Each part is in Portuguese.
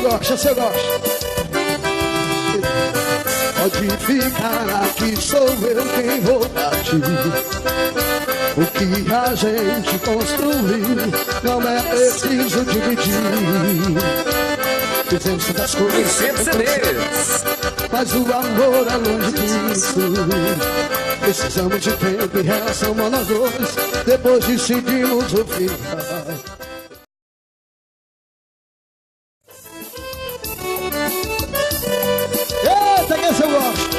gosta, você gosta. Pode ficar aqui, sou eu quem vou partir. O que a gente construiu não é preciso dividir. Fizemos das coisas, mas o amor é longe disso. Precisamos de tempo em relação a nós dois. Depois decidimos o final. Eita, que essa eu gosto.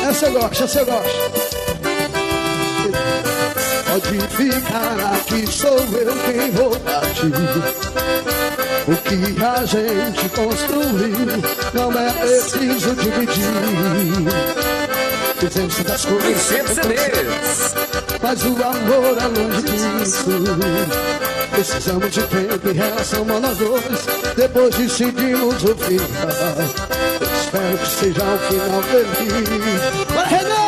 Essa eu gosto, essa eu gosto. Pode ficar aqui, sou eu quem vou partir. O que a gente construiu não é preciso dividir. Fizemos das coisas, mas o amor é longe disso. Precisamos de tempo em relação a nós dois. Depois decidimos o final. Eu espero que seja um final feliz. Bora, Renan!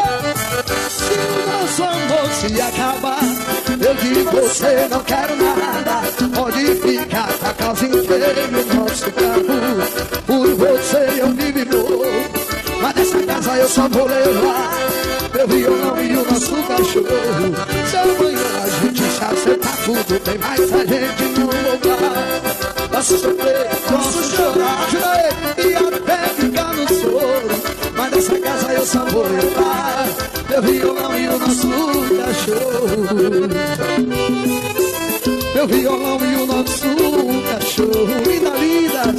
Se o nosso amor se acabar, eu de você não quero nada. Pode ficar com a casa inteira no nosso carro. Por você eu vivo novo, mas nessa casa eu só vou levar meu violão e o nosso cachorro. Se amanhã a gente se acertar tudo bem, mas a gente não voltar. Posso sofrer, posso chorar, e até ficar no soro, mas nessa casa eu só vou levar meu violão e o nosso cachorro. Meu violão e o nosso cachorro. Linda, lindas.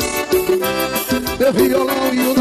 Meu violão e o